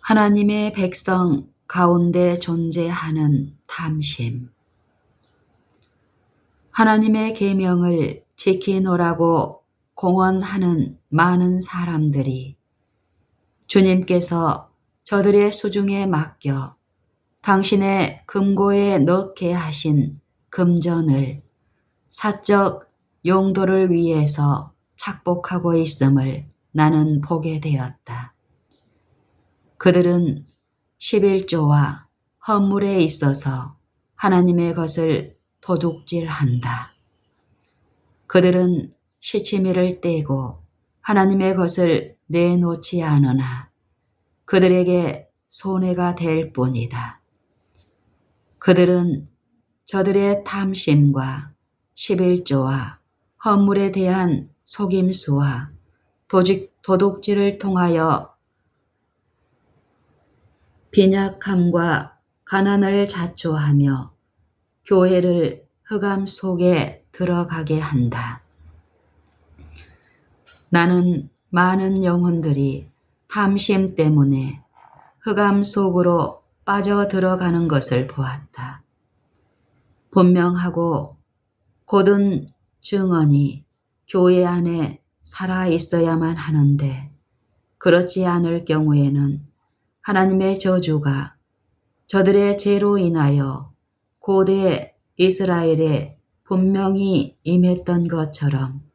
하나님의 백성 가운데 존재하는 탐심. 하나님의 계명을 지키노라고 공언하는 많은 사람들이 주님께서 저들의 수중에 맡겨 당신의 금고에 넣게 하신 금전을 사적 용도를 위해서 착복하고 있음을 나는 보게 되었다. 그들은 11조와 헌물에 있어서 하나님의 것을 도둑질한다. 그들은 시치미를 떼고 하나님의 것을 내놓지 않으나 그들에게 손해가 될 뿐이다. 그들은 저들의 탐심과 11조와 헌물에 대한 속임수와 도둑질을 통하여 빈약함과 가난을 자초하며 교회를 흑암 속에 들어가게 한다. 나는 많은 영혼들이 탐심 때문에 흑암 속으로 빠져 들어가는 것을 보았다. 분명하고 곧은 증언이 교회 안에 살아 있어야만 하는데 그렇지 않을 경우에는 하나님의 저주가 저들의 죄로 인하여 고대 이스라엘에 분명히 임했던 것처럼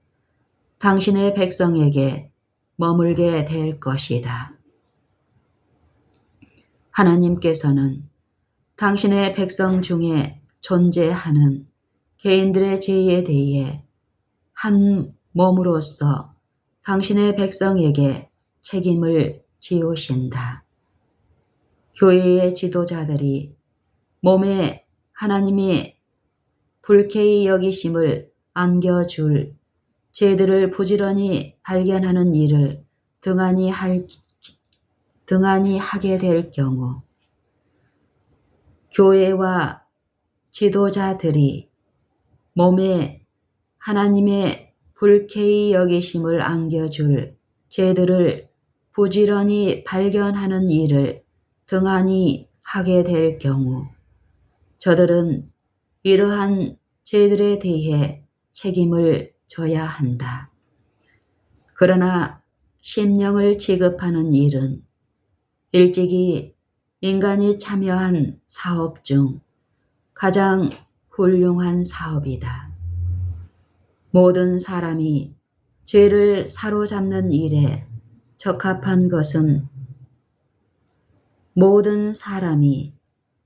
당신의 백성에게 머물게 될 것이다. 하나님께서는 당신의 백성 중에 존재하는 개인들의 죄에 대해 한 몸으로서 당신의 백성에게 책임을 지우신다. 교회의 지도자들이 몸에 하나님이 불쾌히 여기심을 안겨줄 죄들을 부지런히 발견하는 일을 등한히 하게 될 경우 교회와 지도자들이 몸에 하나님의 불쾌히 여기심을 안겨줄 죄들을 부지런히 발견하는 일을 등한히 하게 될 경우 저들은 이러한 죄들에 대해 책임을 져야 한다. 그러나 심령을 지급하는 일은 일찍이 인간이 참여한 사업 중 가장 훌륭한 사업이다. 모든 사람이 죄를 사로잡는 일에 적합한 것은 모든 사람이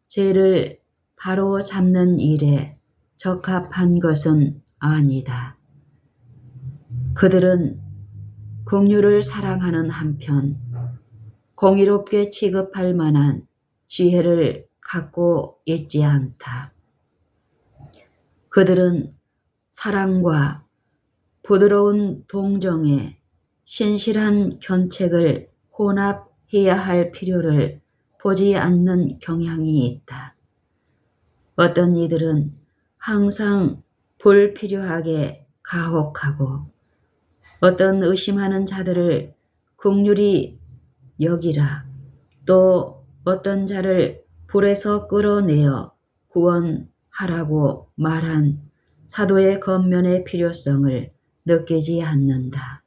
죄를 바로 잡는 일에 적합한 것은 아니다. 그들은 긍휼을 사랑하는 한편 공의롭게 취급할 만한 지혜를 갖고 있지 않다. 그들은 사랑과 부드러운 동정에 신실한 견책을 혼합해야 할 필요를 보지 않는 경향이 있다. 어떤 이들은 항상 불필요하게 가혹하고 어떤 의심하는 자들을 긍휼히 여기라 또 어떤 자를 불에서 끌어내어 구원하라고 말한 사도의 겉면의 필요성을 느끼지 않는다.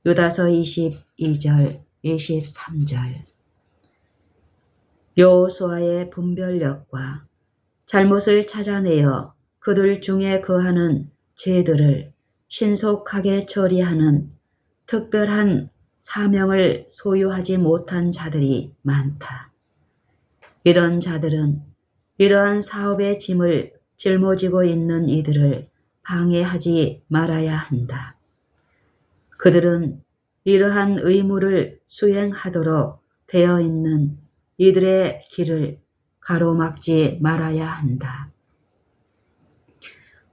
유다서 22절 23절. 여호수아의 분별력과 잘못을 찾아내어 그들 중에 거하는 죄들을 신속하게 처리하는 특별한 사명을 소유하지 못한 자들이 많다. 이런 자들은 이러한 사업의 짐을 짊어지고 있는 이들을 방해하지 말아야 한다. 그들은 이러한 의무를 수행하도록 되어 있는 이들의 길을 가로막지 말아야 한다.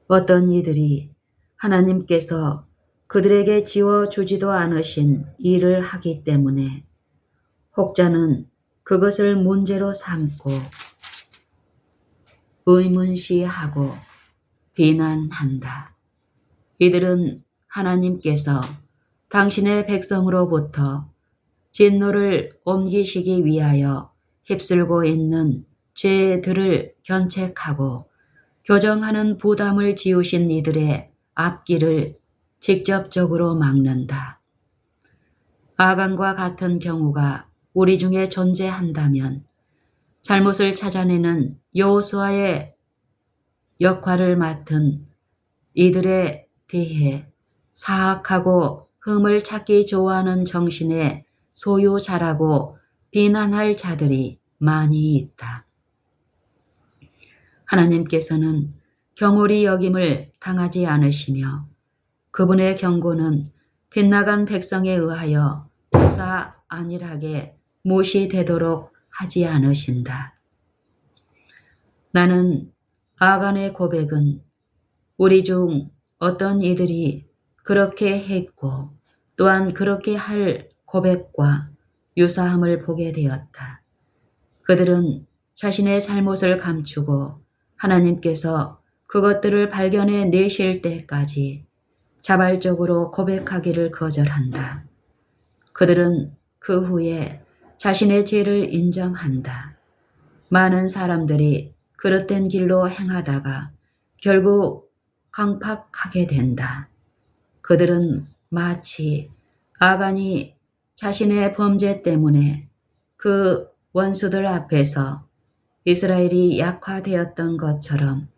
어떤 이들이 하나님께서 그들에게 지워주지도 않으신 일을 하기 때문에 혹자는 그것을 문제로 삼고 의문시하고 비난한다. 이들은 하나님께서 당신의 백성으로부터 진노를 옮기시기 위하여 휩쓸고 있는 죄들을 견책하고 교정하는 부담을 지우신 이들의 앞길을 직접적으로 막는다. 아간과 같은 경우가 우리 중에 존재한다면 잘못을 찾아내는 여호수아의 역할을 맡은 이들에 대해 사악하고 흠을 찾기 좋아하는 정신의 소유자라고 비난할 자들이 많이 있다. 하나님께서는 경홀히 여김을 당하지 않으시며 그분의 경고는 빗나간 백성에 의하여 무사 안일하게 무시되도록 하지 않으신다. 나는 아간의 고백은 우리 중 어떤 이들이 그렇게 했고 또한 그렇게 할 고백과 유사함을 보게 되었다. 그들은 자신의 잘못을 감추고 하나님께서 그것들을 발견해 내실 때까지 자발적으로 고백하기를 거절한다. 그들은 그 후에 자신의 죄를 인정한다. 많은 사람들이 그릇된 길로 행하다가 결국 강팍하게 된다. 그들은 마치 아간이 자신의 범죄 때문에 그 원수들 앞에서 이스라엘이 약화되었던 것처럼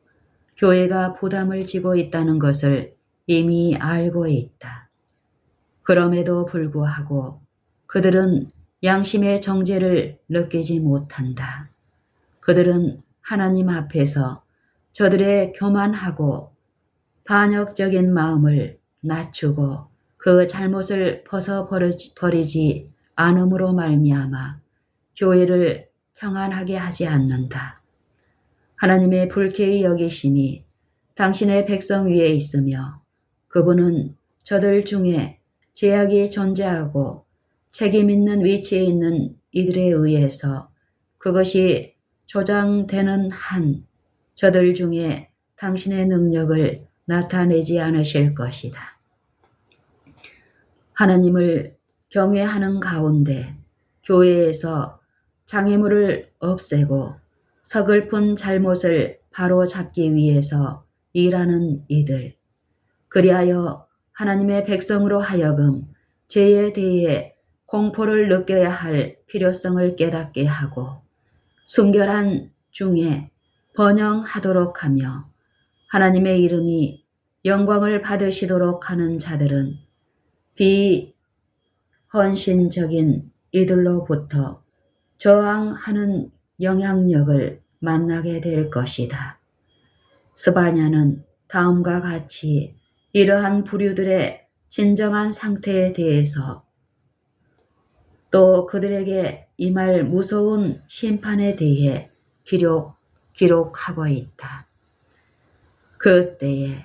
교회가 부담을 지고 있다는 것을 이미 알고 있다. 그럼에도 불구하고 그들은 양심의 정죄를 느끼지 못한다. 그들은 하나님 앞에서 저들의 교만하고 반역적인 마음을 낮추고 그 잘못을 벗어버리지 않음으로 말미암아 교회를 평안하게 하지 않는다. 하나님의 불쾌히 여기심이 당신의 백성 위에 있으며 그분은 저들 중에 죄악이 존재하고 책임 있는 위치에 있는 이들에 의해서 그것이 조장되는 한 저들 중에 당신의 능력을 나타내지 않으실 것이다. 하나님을 경외하는 가운데 교회에서 장애물을 없애고 서글픈 잘못을 바로잡기 위해서 일하는 이들, 그리하여 하나님의 백성으로 하여금 죄에 대해 공포를 느껴야 할 필요성을 깨닫게 하고 순결한 중에 번영하도록 하며 하나님의 이름이 영광을 받으시도록 하는 자들은 비헌신적인 이들로부터 저항하는 영향력을 만나게 될 것이다. 스바냐는 다음과 같이 이러한 부류들의 진정한 상태에 대해서 또 그들에게 임할 무서운 심판에 대해 기록하고 있다. 그때에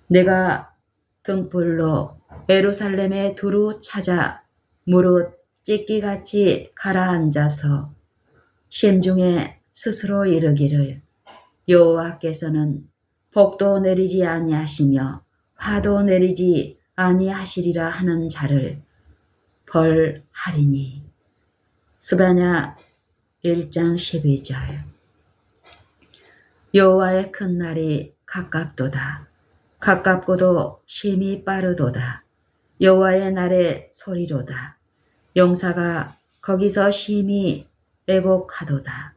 내가 등불로 예루살렘에 두루 찾아 무릇 찢기같이 가라앉아서 심중에 스스로 이르기를 여호와께서는 복도 내리지 아니하시며 화도 내리지 아니하시리라 하는 자를 벌하리니. 스바냐 1장 12절. 여호와의 큰 날이 가깝도다. 가깝고도 심히 빠르도다. 여호와의 날의 소리로다. 용사가 거기서 심히 애곡하도다.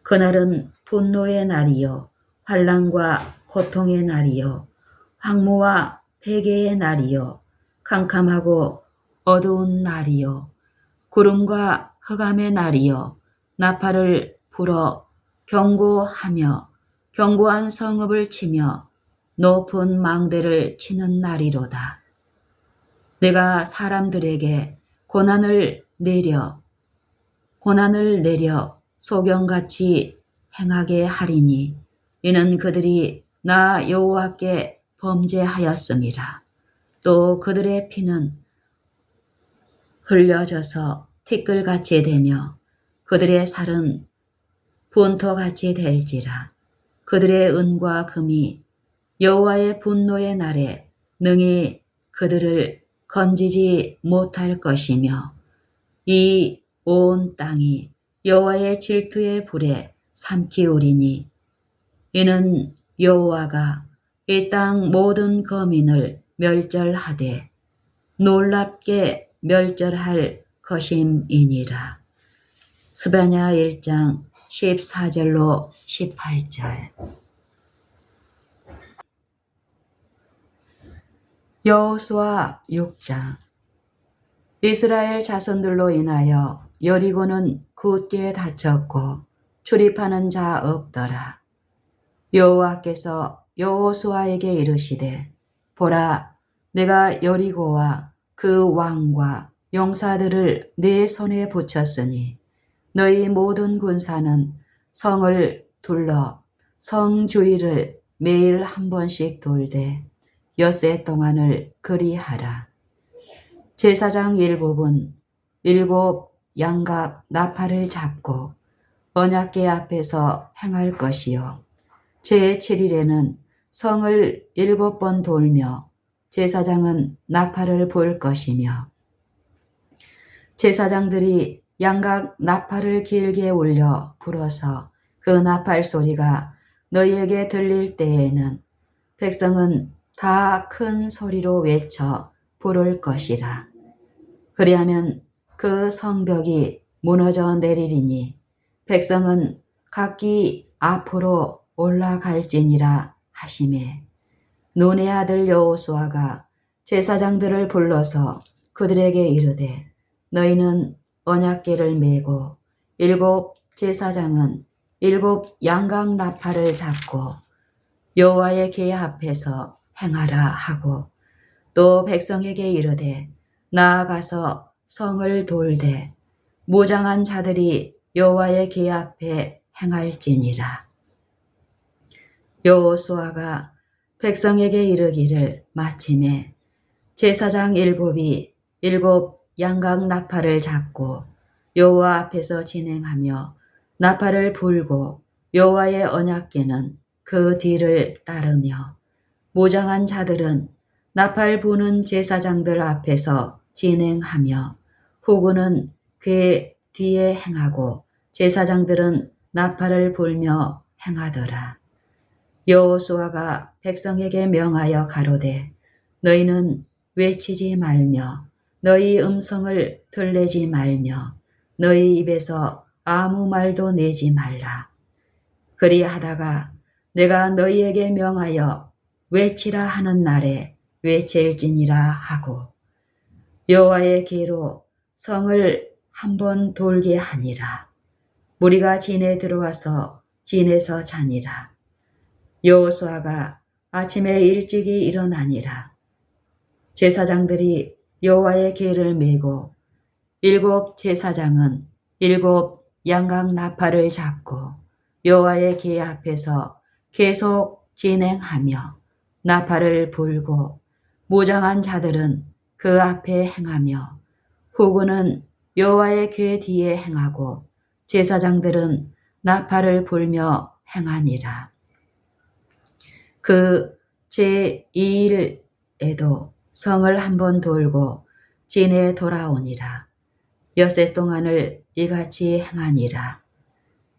그날은 분노의 날이요 환난과 고통의 날이요 황무와 회개의 날이요 캄캄하고 어두운 날이요 구름과 흑암의 날이요 나팔을 불어 경고하며 견고한 성읍을 치며 높은 망대를 치는 날이로다. 내가 사람들에게 고난을 내려 소경같이 행하게 하리니 이는 그들이 나 여호와께 범죄하였음이라. 또 그들의 피는 흘려져서 티끌같이 되며 그들의 살은 분토같이 될지라. 그들의 은과 금이 여호와의 분노의 날에 능히 그들을 건지지 못할 것이며 이 온 땅이 여호와의 질투의 불에 삼키우리니 이는 여호와가 이 땅 모든 거민을 멸절하되 놀랍게 멸절할 것임이니라. 스바냐 1장 14절로 18절. 여호수아 6장. 이스라엘 자손들로 인하여 여리고는 굳게 닫혔고 출입하는 자 없더라. 여호와께서 여호수아에게 이르시되 보라, 내가 여리고와 그 왕과 용사들을 네 손에 붙였으니 너희 모든 군사는 성을 둘러 성 주위를 매일 한 번씩 돌되 엿새 동안을 그리하라. 제사장 7은 7 양각 나팔을 잡고 언약궤 앞에서 행할 것이요 제7일에는 성을 7번 돌며 제사장은 나팔을 불 것이며 제사장들이 양각 나팔을 길게 올려 불어서 그 나팔 소리가 너희에게 들릴 때에는 백성은 다 큰 소리로 외쳐 부를 것이라. 그리하면 그 성벽이 무너져 내리리니 백성은 각기 앞으로 올라갈지니라 하시매 눈의 아들 여호수아가 제사장들을 불러서 그들에게 이르되 너희는 언약궤를 메고 7 제사장은 7 양각 나팔을 잡고 여호와의 궤 앞에서 행하라 하고 또 백성에게 이르되 나아가서 성을 돌되 무장한 자들이 여호와의 궤 앞에 행할지니라. 여호수아가 백성에게 이르기를 마침에 제사장 7이 7 양각 나팔을 잡고 여호와 앞에서 진행하며 나팔을 불고 여호와의 언약궤는 그 뒤를 따르며 무장한 자들은 나팔 부는 제사장들 앞에서 진행하며 후군은 궤 뒤에 행하고 제사장들은 나팔을 불며 행하더라. 여호수아가 백성에게 명하여 가로되 너희는 외치지 말며 너희 음성을 들내지 말며 너희 입에서 아무 말도 내지 말라. 그리하다가 내가 너희에게 명하여 외치라 하는 날에 외칠지니라 하고 여호와의 궤로 성을 한번 돌게 하니라. 무리가 진에 들어와서 진에서 자니라. 여호수아가 아침에 일찍이 일어나니라. 제사장들이 여호와의 궤를 메고 7 제사장은 7 양각 나팔을 잡고 여호와의 궤 앞에서 계속 진행하며 나팔을 불고 무장한 자들은 그 앞에 행하며 후군은 여호와의 궤 뒤에 행하고 제사장들은 나팔을 불며 행하니라. 그 제2일에도 성을 한번 돌고 진에 돌아오니라. 엿새 동안을 이같이 행하니라.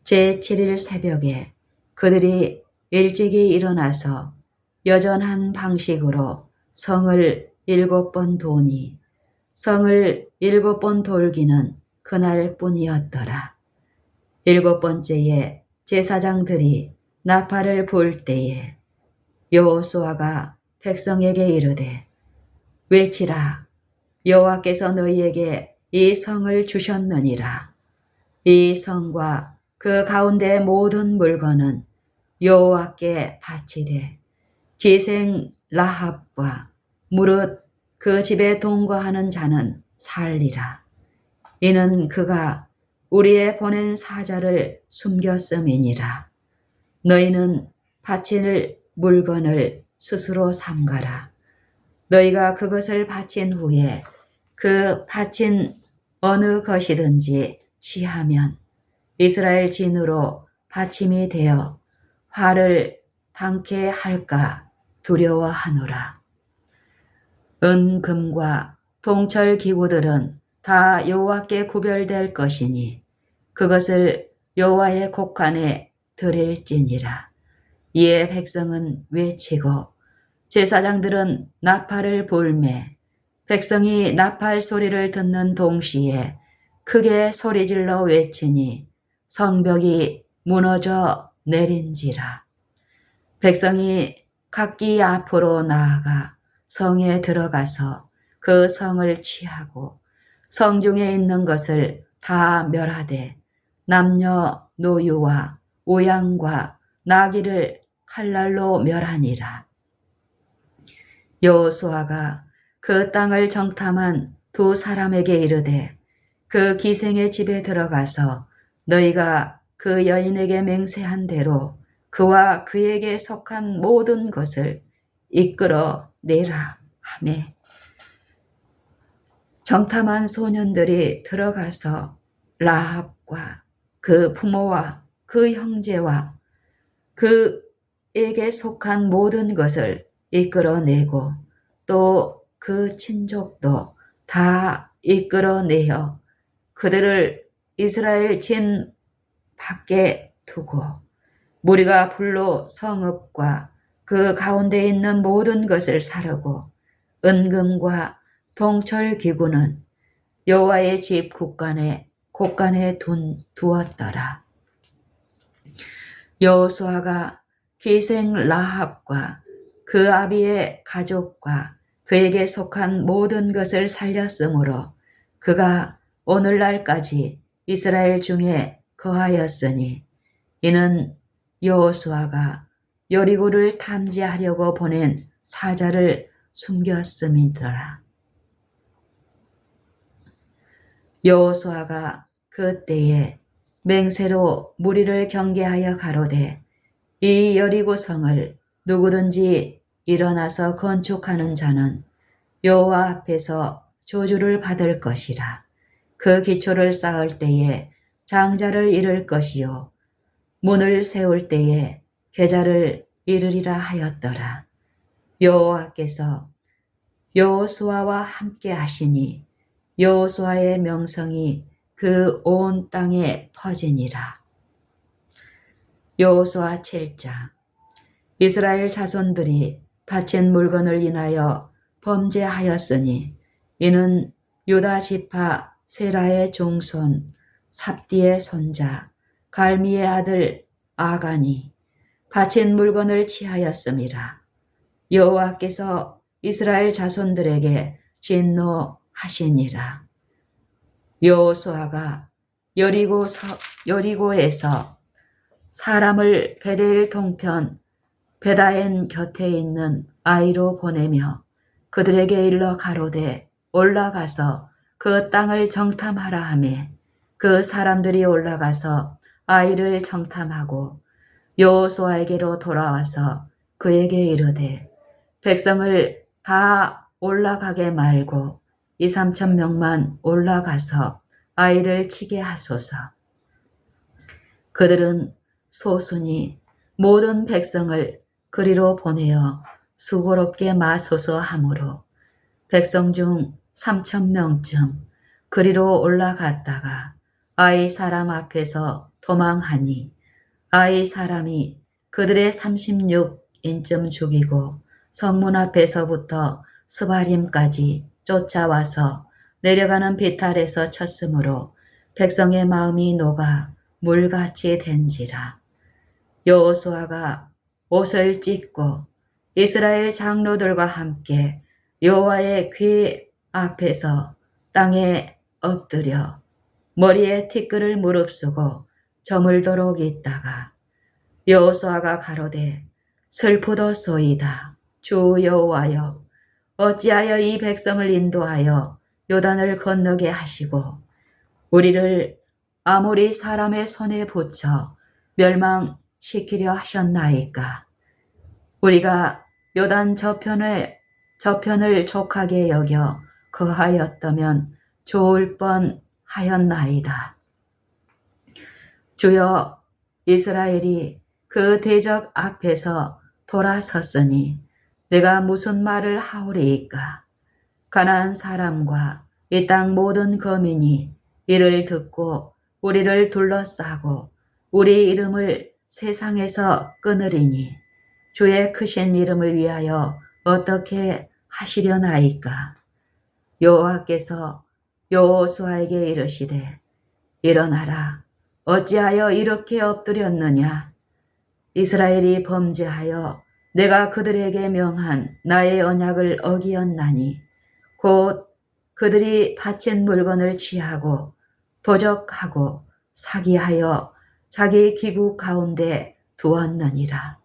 제7일 새벽에 그들이 일찍이 일어나서 여전한 방식으로 성을 7번 도니 성을 7번 돌기는 그날 뿐이었더라. 7번째에 제사장들이 나팔을 불 때에 여호수아가 백성에게 이르되 외치라. 여호와께서 너희에게 이 성을 주셨느니라. 이 성과 그 가운데 모든 물건은 여호와께 바치되 기생 라합과 무릇 그 집에 동거하는 자는 살리라. 이는 그가 우리의 보낸 사자를 숨겼음이니라. 너희는 바칠 물건을 스스로 삼가라. 너희가 그것을 바친 후에 그 바친 어느 것이든지 취하면 이스라엘 진으로 받침이 되어 화를 당케 할까 두려워하노라. 은금과 동철 기구들은 다 여호와께 구별될 것이니 그것을 여호와의 곡간에 드릴지니라. 이에 백성은 외치고 제사장들은 나팔을 불매 백성이 나팔 소리를 듣는 동시에 크게 소리질러 외치니 성벽이 무너져 내린지라. 백성이 각기 앞으로 나아가 성에 들어가서 그 성을 취하고 성중에 있는 것을 다 멸하되 남녀 노유와 우양과 나귀를 칼날로 멸하니라. 여호수아가 그 땅을 정탐한 두 사람에게 이르되 그 기생의 집에 들어가서 너희가 그 여인에게 맹세한 대로 그와 그에게 속한 모든 것을 이끌어 내라 하매 정탐한 소년들이 들어가서 라합과 그 부모와 그 형제와 그에게 속한 모든 것을 이끌어내고 또 그 친족도 다 이끌어내어 그들을 이스라엘 진 밖에 두고 무리가 불로 성읍과 그 가운데 있는 모든 것을 사르고 은금과 동철 기구는 여호와의 집 곳간에 두었더라. 여호수아가 기생 라합과 그 아비의 가족과 그에게 속한 모든 것을 살렸으므로 그가 오늘날까지 이스라엘 중에 거하였으니 이는 여호수아가 여리고를 탐지하려고 보낸 사자를 숨겼음이더라. 여호수아가 그때에 맹세로 무리를 경계하여 가로되 이 여리고 성을 누구든지 일어나서 건축하는 자는 여호와 앞에서 저주를 받을 것이라. 그 기초를 쌓을 때에 장자를 잃을 것이요 문을 세울 때에 계자를 잃으리라 하였더라. 여호와께서 여호수아와 함께 하시니 여호수아의 명성이 그 온 땅에 퍼지니라. 여호수아 7장. 이스라엘 자손들이 바친 물건을 인하여 범죄하였으니 이는 유다 지파 세라의 종손 삽디의 손자 갈미의 아들 아간이 바친 물건을 취하였음이라. 여호와께서 이스라엘 자손들에게 진노하시니라. 여호수아가 여리고에서 사람을 베델 동편 베다엔 곁에 있는 아이로 보내며 그들에게 일러 가로되 올라가서 그 땅을 정탐하라 하매 그 사람들이 올라가서 아이를 정탐하고 여호수아에게로 돌아와서 그에게 이르되 백성을 다 올라가게 말고 2~3천 명만 올라가서 아이를 치게 하소서. 그들은 소순이 모든 백성을 그리로 보내어 수고롭게 마소서 하므로 백성 중 3,000명쯤 그리로 올라갔다가 아이 사람 앞에서 도망하니 아이 사람이 그들의 36인쯤 죽이고 성문 앞에서부터 스바림까지 쫓아와서 내려가는 비탈에서 쳤으므로 백성의 마음이 녹아 물같이 된지라. 여호수아가 옷을 찢고 이스라엘 장로들과 함께 여호와의 귀 앞에서 땅에 엎드려 머리에 티끌을 무릅쓰고 저물도록 있다가 여호수아가 가로되 슬프도소이다. 주 여호와여 어찌하여 이 백성을 인도하여 요단을 건너게 하시고 우리를 아모리 사람의 손에 붙여 멸망시키려 하셨나이까. 우리가 요단 저편을 족하게 여겨 거하였다면 좋을 뻔하였나이다. 주여 이스라엘이 그 대적 앞에서 돌아섰으니 내가 무슨 말을 하오리이까. 가나안 사람과 이 땅 모든 거민이 이를 듣고 우리를 둘러싸고 우리 이름을 세상에서 끊으리니 주의 크신 이름을 위하여 어떻게 하시려나이까. 여호와께서 여호수아에게 이르시되 일어나라. 어찌하여 이렇게 엎드렸느냐. 이스라엘이 범죄하여 내가 그들에게 명한 나의 언약을 어기었나니 곧 그들이 바친 물건을 취하고 도적하고 사기하여 자기 기구 가운데 두었느니라.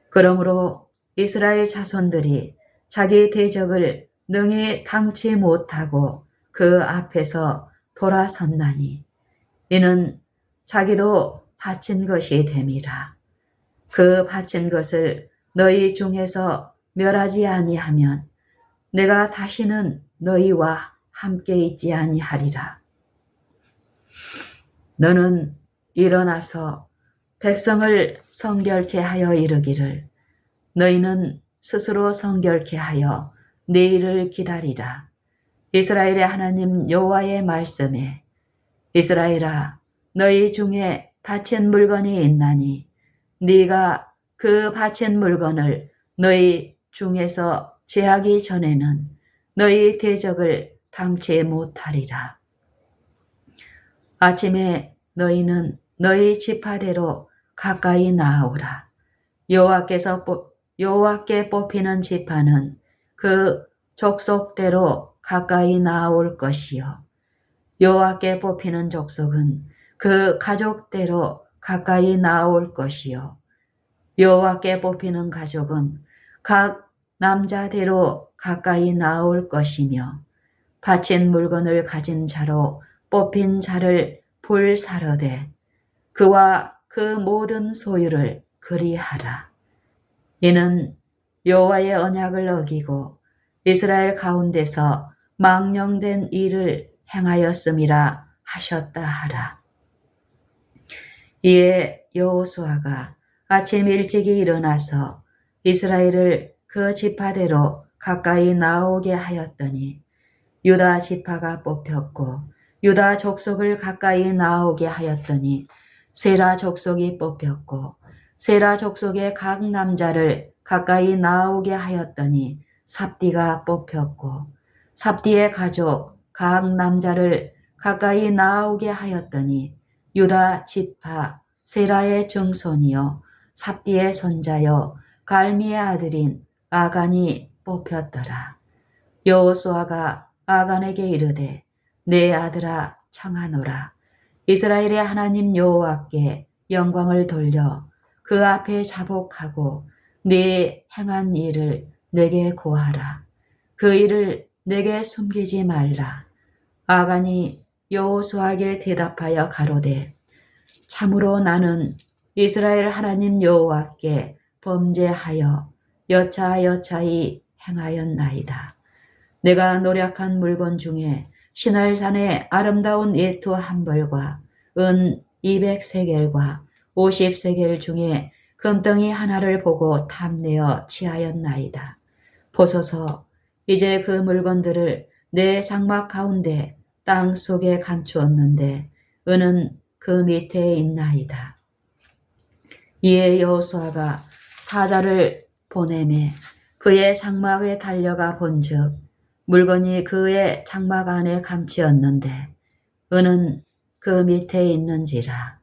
그러므로 이스라엘 자손들이 자기 대적을 능히 당치 못하고 그 앞에서 돌아섰나니 이는 자기도 바친 것이 됨이라. 그 바친 것을 너희 중에서 멸하지 아니하면 내가 다시는 너희와 함께 있지 아니하리라. 너는 일어나서 백성을 성결케 하여 이르기를 너희는 스스로 성결케 하여 내일을 기다리라. 이스라엘의 하나님 여호와의 말씀에 이스라엘아 너희 중에 바친 물건이 있나니 네가 그 바친 물건을 너희 중에서 제하기 전에는 너희 대적을 당치 못하리라. 아침에 너희는 너희 지파대로 가까이 나아오라. 여호와께 뽑히는 지파는 그 족속대로 가까이 나아올 것이요. 여호와께 뽑히는 족속은 그 가족대로 가까이 나아올 것이요. 여호와께 뽑히는 가족은 각 남자대로 가까이 나아올 것이며 바친 물건을 가진 자로 뽑힌 자를 불사르되 그와 그 모든 소유를 그리하라. 이는 여호와의 언약을 어기고 이스라엘 가운데서 망령된 일을 행하였음이라 하셨다 하라. 이에 여호수아가 아침 일찍이 일어나서 이스라엘을 그 지파대로 가까이 나오게 하였더니 유다 지파가 뽑혔고 유다 족속을 가까이 나오게 하였더니 세라 족속이 뽑혔고 세라 족속의 각 남자를 가까이 나오게 하였더니 삽디가 뽑혔고 삽디의 가족 각 남자를 가까이 나오게 하였더니 유다 지파 세라의 증손이요 삽디의 손자요 갈미의 아들인 아간이 뽑혔더라. 여호수아가 아간에게 이르되 내 아들아 청하노라. 이스라엘의 하나님 여호와께 영광을 돌려 그 앞에 자복하고 네 행한 일을 내게 고하라. 그 일을 내게 숨기지 말라. 아간이 여호수아에게 대답하여 가로되 참으로 나는 이스라엘 하나님 여호와께 범죄하여 여차여차히 행하였나이다. 내가 노력한 물건 중에 시날산의 아름다운 예투 한 벌과 은 200세겔과 50세겔 중에 금덩이 하나를 보고 탐내어 취하였나이다. 보소서 이제 그 물건들을 내 장막 가운데 땅 속에 감추었는데 은은 그 밑에 있나이다. 이에 여호수아가 사자를 보내매 그의 장막에 달려가 본즉 물건이 그의 장막 안에 감추었는데 은은 그 밑에 있는지라.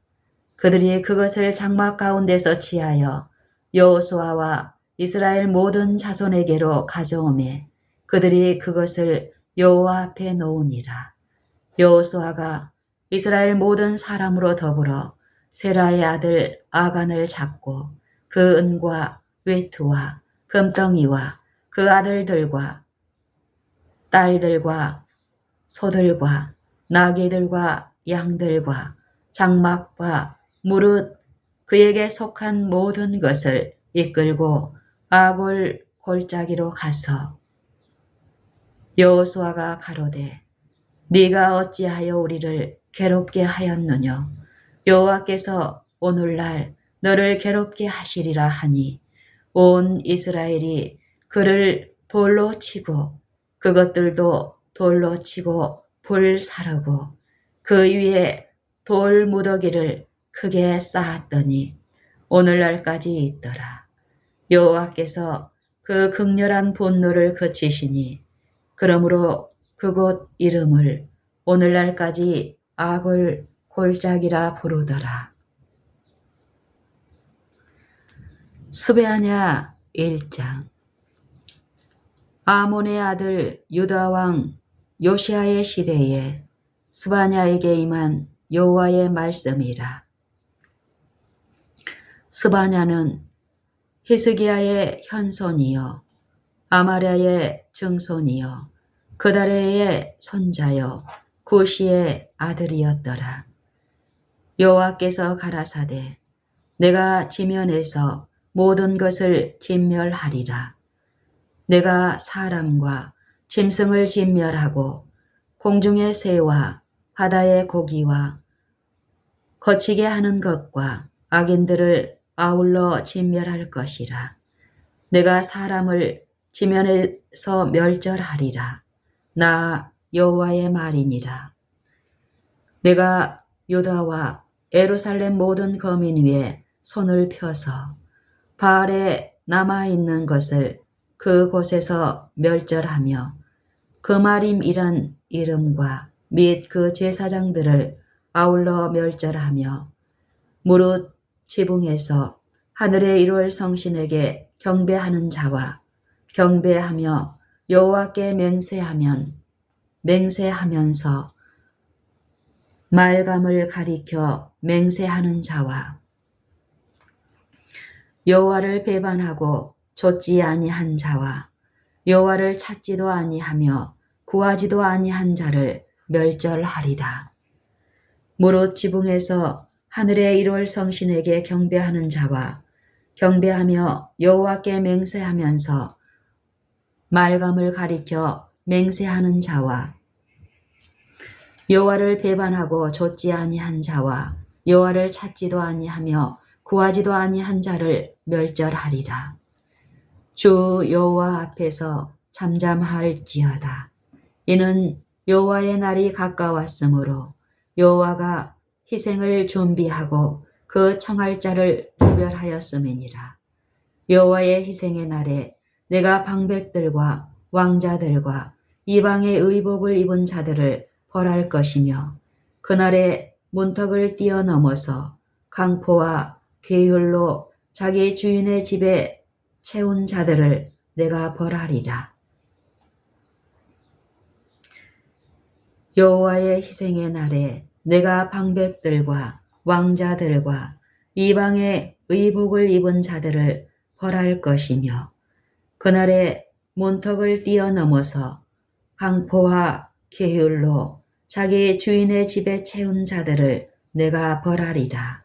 그들이 그것을 장막 가운데서 취하여 여호수아와 이스라엘 모든 자손에게로 가져오매 그들이 그것을 여호와 앞에 놓으니라. 여호수아가 이스라엘 모든 사람으로 더불어 세라의 아들 아간을 잡고 그 은과 외투와 금덩이와 그 아들들과 딸들과 소들과 나귀들과 양들과 장막과 무릇 그에게 속한 모든 것을 이끌고 아골 골짜기로 가서 여호수아가 가로되 네가 어찌하여 우리를 괴롭게 하였느냐. 여호와께서 오늘날 너를 괴롭게 하시리라 하니 온 이스라엘이 그를 돌로 치고 그것들도 돌로 치고 불 사르고 그 위에 돌 무더기를 크게 쌓았더니 오늘날까지 있더라. 여호와께서 그 극렬한 분노를 그치시니 그러므로 그곳 이름을 오늘날까지 아굴 골짜기라 부르더라. 스베아냐 1장. 아몬의 아들 유다왕 요시아의 시대에 스바냐에게 임한 여호와의 말씀이라. 스바냐는 히스기야의 현손이요 아마랴의 증손이요 그다레의 손자요 구시의 아들이었더라. 여호와께서 가라사대 내가 지면에서 모든 것을 진멸하리라. 내가 사람과 짐승을 진멸하고 공중의 새와 바다의 고기와 거치게 하는 것과 악인들을 아울러 진멸할 것이라. 내가 사람을 지면에서 멸절하리라. 나 여호와의 말이니라. 내가 유다와 예루살렘 모든 거민 위에 손을 펴서 바알에 남아있는 것을 그곳에서 멸절하며 그마림이란 이름과 및 그 제사장들을 아울러 멸절하며 무릇 지붕에서 하늘의 1월 성신에게 경배하는 자와 경배하며 여호와께 맹세하면서 말감을 가리켜 맹세하는 자와 여호와를 배반하고 좇지 아니한 자와 여호와를 찾지도 아니하며 구하지도 아니한 자를 멸절하리라. 무릇 지붕에서 하늘의 1월 성신에게 경배하는 자와 경배하며 여호와께 맹세하면서 말감을 가리켜 맹세하는 자와 여호와를 배반하고 좇지 아니한 자와 여호와를 찾지도 아니하며 구하지도 아니한 자를 멸절하리라. 주 여호와 앞에서 잠잠할지어다. 이는 여호와의 날이 가까웠으므로 여호와가 희생을 준비하고 그 청할 자를 구별하였음이니라. 여호와의 희생의 날에 내가 방백들과 왕자들과 이방의 의복을 입은 자들을 벌할 것이며 그날에 문턱을 뛰어넘어서 강포와 괴혈로 자기 주인의 집에 채운 자들을 내가 벌하리라. 여호와의 희생의 날에 내가 방백들과 왕자들과 이방의 의복을 입은 자들을 벌할 것이며 그날에 문턱을 뛰어넘어서 강포와 괴휼로 자기 주인의 집에 채운 자들을 내가 벌하리라.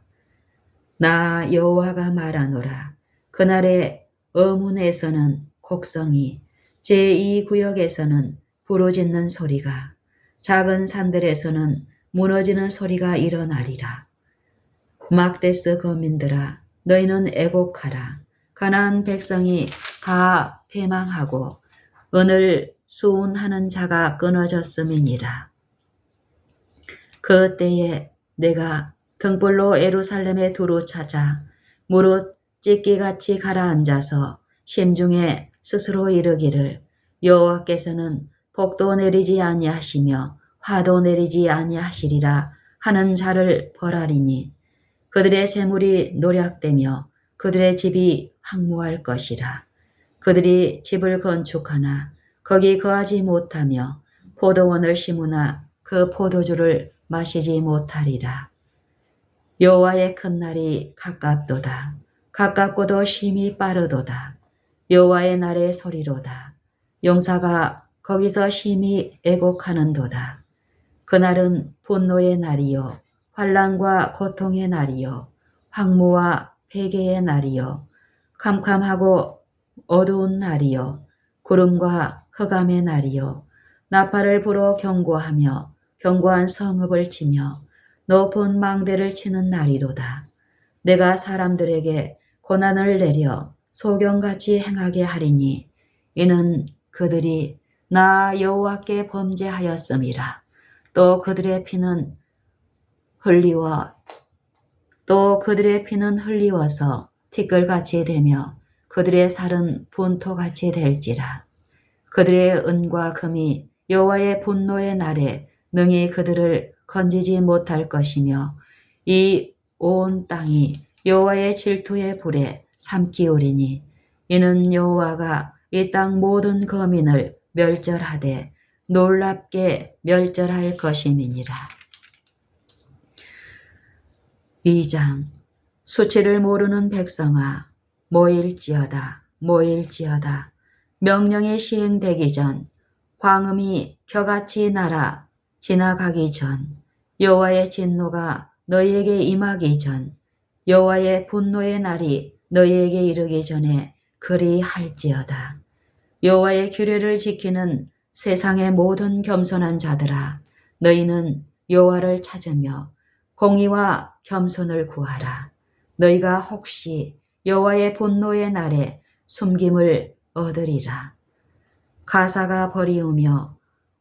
나 여호와가 말하노라. 그날에 어문에서는 곡성이 제2구역에서는 부르짖는 소리가 작은 산들에서는 무너지는 소리가 일어나리라. 막데스 거민들아 너희는 애곡하라. 가나안 백성이 다 패망하고 은을 수운하는 자가 끊어졌음이니라. 그 때에 내가 등불로 예루살렘에 두루 찾아 무릇 찢기같이 가라앉아서 심중에 스스로 이르기를 여호와께서는 복도 내리지 아니하시며 화도 내리지 아니하시리라 하는 자를 벌하리니 그들의 재물이 노략되며 그들의 집이 황무할 것이라. 그들이 집을 건축하나 거기 거하지 못하며 포도원을 심으나 그 포도주를 마시지 못하리라. 여호와의 큰 날이 가깝도다. 가깝고도 심히 빠르도다. 여호와의 날의 소리로다. 용사가 거기서 심히 애곡하는도다. 그날은 분노의 날이요 환난과 고통의 날이요 황무와 폐괴의 날이요 캄캄하고 어두운 날이요 구름과 흑암의 날이요 나팔을 불어 경고하며 견고한 성읍을 치며 높은 망대를 치는 날이로다. 내가 사람들에게 고난을 내려 소경같이 행하게 하리니 이는 그들이 나 여호와께 범죄하였음이라. 또 그들의 피는 흘리워서 티끌같이 되며 그들의 살은 분토같이 될지라. 그들의 은과 금이 여호와의 분노의 날에 능히 그들을 건지지 못할 것이며 이 온 땅이 여호와의 질투의 불에 삼키우리니 이는 여호와가 이 땅 모든 거민을 멸절하되 놀랍게 멸절할 것임이니라. 2장. 수치를 모르는 백성아 모일지어다 모일지어다. 명령이 시행되기 전 황음이 겨같이 날아 지나가기 전 여호와의 진노가 너희에게 임하기 전 여호와의 분노의 날이 너희에게 이르기 전에 그리할지어다. 여호와의 규례를 지키는 세상의 모든 겸손한 자들아 너희는 여호와를 찾으며 공의와 겸손을 구하라. 너희가 혹시 여호와의 분노의 날에 숨김을 얻으리라. 가사가 버리우며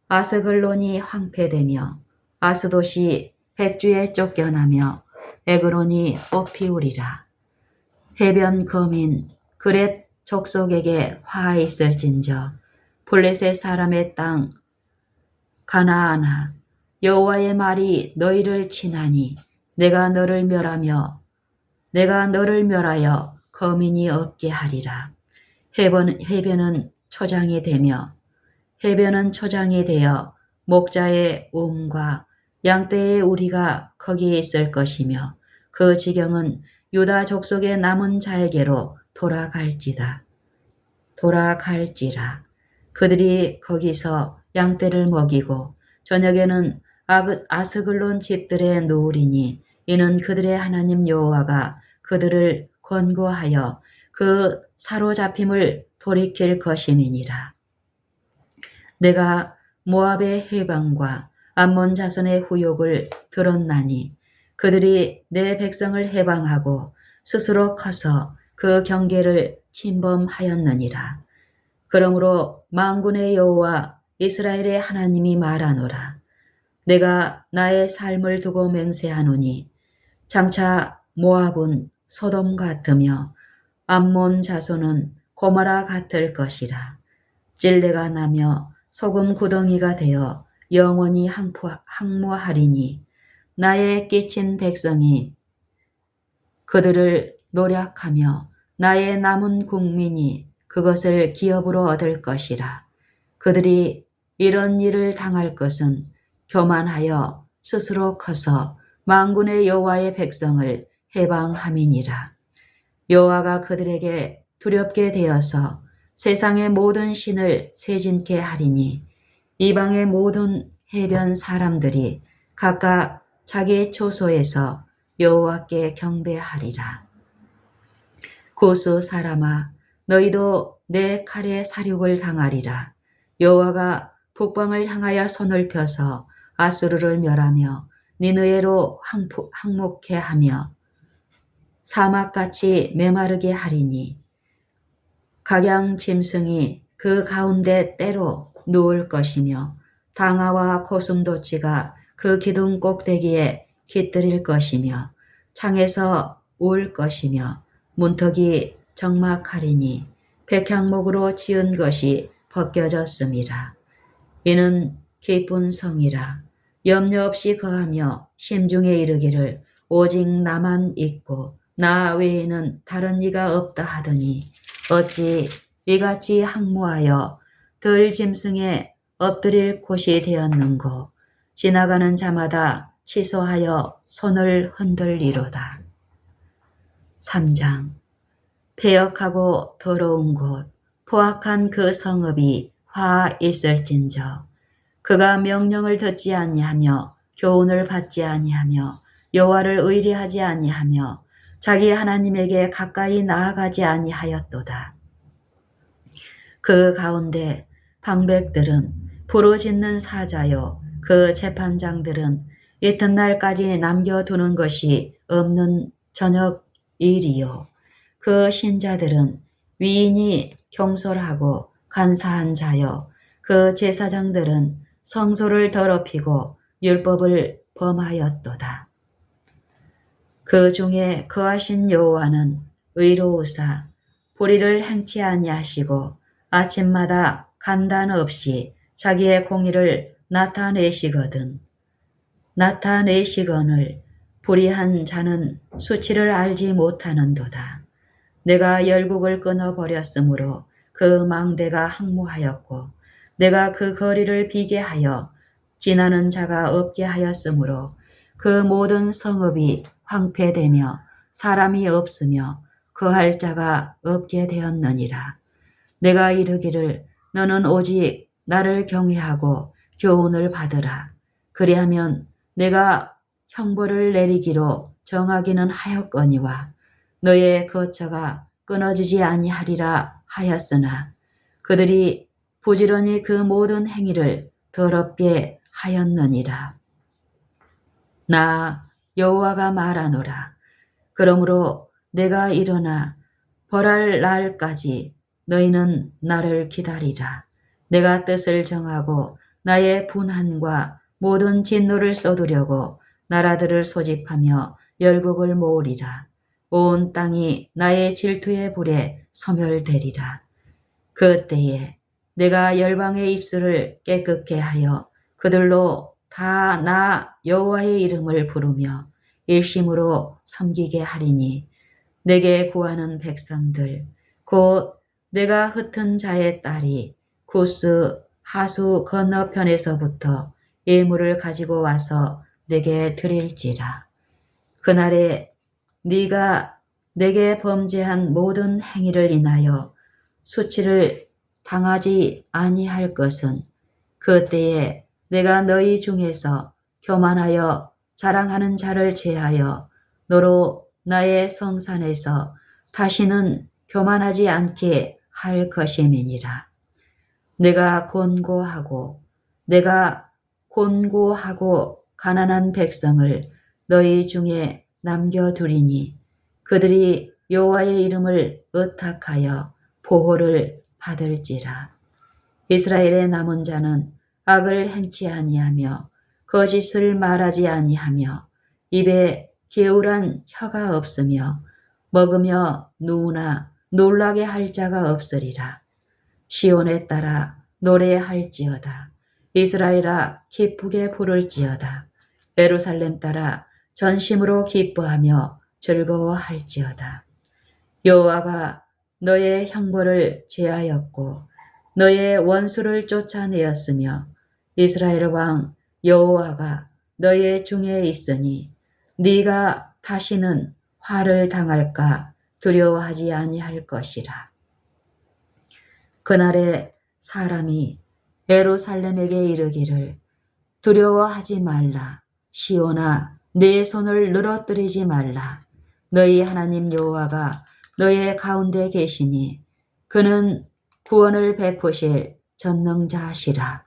아스글론이 황폐되며 아스돗이 백주에 쫓겨나며 에그론이 뽑히우리라. 해변 거민 그렛 족속에게 화 있을진저 블레셋 사람의 땅 가나안아 여호와의 말이 너희를 치나니 내가 너를 멸하여 거민이 없게 하리라. 해변은 초장이 되어 목자의 움과 양떼의 우리가 거기에 있을 것이며 그 지경은 유다 족속의 남은 자에게로 돌아갈지라. 그들이 거기서 양떼를 먹이고 저녁에는 아스글론 집들에 누우리니 이는 그들의 하나님 여호와가 그들을 권고하여 그 사로잡힘을 돌이킬 것임이니라. 내가 모압의 해방과 암몬 자손의 후욕을 들었나니 그들이 내 백성을 해방하고 스스로 커서 그 경계를 침범하였느니라. 그러므로 만군의 여호와 이스라엘의 하나님이 말하노라. 내가 나의 삶을 두고 맹세하노니 장차 모압은 소돔 같으며 암몬 자손은 고모라 같을 것이라. 찔레가 나며 소금 구덩이가 되어 영원히 항모하리니 나의 끼친 백성이 그들을 노략하며 나의 남은 국민이 그것을 기업으로 얻을 것이라. 그들이 이런 일을 당할 것은 교만하여 스스로 커서 만군의 여호와의 백성을 해방함이니라. 여호와가 그들에게 두렵게 되어서 세상의 모든 신을 세진케 하리니 이방의 모든 해변 사람들이 각각 자기 초소에서 여호와께 경배하리라. 고수 사람아 너희도 내 칼에 사륙을 당하리라. 여호와가 북방을 향하여 손을 펴서 아수르를 멸하며 니느웨로 항목해 하며 사막같이 메마르게 하리니 각양 짐승이 그 가운데 때로 누울 것이며 당아와 고슴도치가 그 기둥 꼭대기에 깃들일 것이며 창에서 울 것이며 문턱이 적막하리니 백향목으로 지은 것이 벗겨졌음이라. 이는 기쁜 성이라. 염려 없이 거하며 심중에 이르기를 오직 나만 있고 나 외에는 다른 이가 없다 하더니 어찌 이같이 항모하여 들 짐승에 엎드릴 곳이 되었는고. 지나가는 자마다 취소하여 손을 흔들리로다. 3장. 패역하고 더러운 곳 포악한 그 성읍이 화 있을진저 그가 명령을 듣지 아니하며 교훈을 받지 아니하며 여호와를 의뢰하지 아니하며 자기 하나님에게 가까이 나아가지 아니하였도다. 그 가운데 방백들은 부르짖는 사자요 그 재판장들은 이튿날까지 남겨두는 것이 없는 저녁 일이요 그 신자들은 위인이 경솔하고 간사한 자요 그 제사장들은 성소를 더럽히고 율법을 범하였도다. 그 중에 거하신 여호와는 의로우사 불의를 행치 아니하시고 아침마다 간단 없이 자기의 공의를 나타내시거늘 불의한 자는 수치를 알지 못하는도다. 내가 열국을 끊어버렸으므로 그 망대가 항모하였고 내가 그 거리를 비게 하여 지나는 자가 없게 하였으므로 그 모든 성읍이 황폐되며 사람이 없으며 거할 자가 없게 되었느니라. 내가 이르기를 너는 오직 나를 경외하고 교훈을 받으라. 그리하면 내가 형벌을 내리기로 정하기는 하였거니와 너의 거처가 끊어지지 아니하리라 하였으나 그들이 부지런히 그 모든 행위를 더럽게 하였느니라. 나 여호와가 말하노라. 그러므로 내가 일어나 벌할 날까지 너희는 나를 기다리라. 내가 뜻을 정하고 나의 분한과 모든 진노를 쏟으려고 나라들을 소집하며 열국을 모으리라. 온 땅이 나의 질투의 불에 소멸되리라. 그때에 내가 열방의 입술을 깨끗게 하여 그들로 다 나 여호와의 이름을 부르며 일심으로 섬기게 하리니 내게 구하는 백성들 곧 내가 흩은 자의 딸이 구스 하수 건너편에서부터 예물을 가지고 와서 내게 드릴지라. 그날에 네가 내게 범죄한 모든 행위를 인하여 수치를 당하지 아니할 것은 그때에 내가 너희 중에서 교만하여 자랑하는 자를 제하여 너로 나의 성산에서 다시는 교만하지 않게 할 것임이니라. 내가 곤고하고 가난한 백성을 너희 중에 남겨두리니 그들이 여호와의 이름을 의탁하여 보호를 받을지라. 이스라엘의 남은 자는 악을 행치 아니하며 거짓을 말하지 아니하며 입에 게으란 혀가 없으며 먹으며 누우나 놀라게 할 자가 없으리라. 시온에 따라 노래할지어다. 이스라엘아 기쁘게 부를지어다. 예루살렘 따라 전심으로 기뻐하며 즐거워할지어다. 여호와가 너의 형벌을 제하였고 너의 원수를 쫓아내었으며 이스라엘 왕 여호와가 너의 중에 있으니 네가 다시는 화를 당할까 두려워하지 아니할 것이라. 그날에 사람이 예루살렘에게 이르기를 두려워하지 말라. 시온아 내 손을 늘어뜨리지 말라. 너희 하나님 여호와가 너의 가운데 계시니 그는 구원을 베푸실 전능자시라.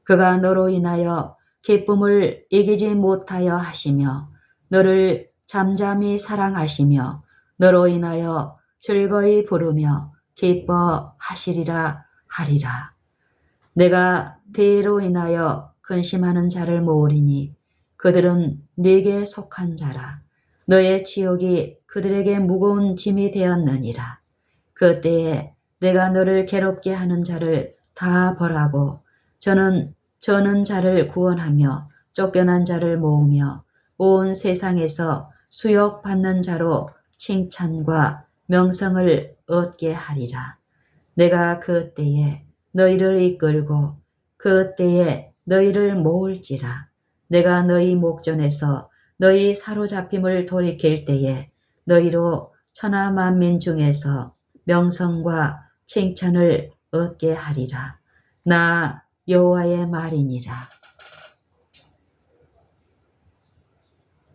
그가 너로 인하여 기쁨을 이기지 못하여 하시며 너를 잠잠히 사랑하시며 너로 인하여 즐거이 부르며 기뻐하시리라 하리라. 내가 대의로 인하여 근심하는 자를 모으리니 그들은 네게 속한 자라. 너의 치욕이 그들에게 무거운 짐이 되었느니라. 그때에 내가 너를 괴롭게 하는 자를 다 벌하고 저는 자를 구원하며 쫓겨난 자를 모으며 온 세상에서 수욕받는 자로 칭찬과 명성을 얻게 하리라. 내가 그때에 너희를 이끌고 그때에 너희를 모을지라. 내가 너희 목전에서 너희 사로잡힘을 돌이킬 때에 너희로 천하 만민 중에서 명성과 칭찬을 얻게 하리라. 나 여호와의 말이니라.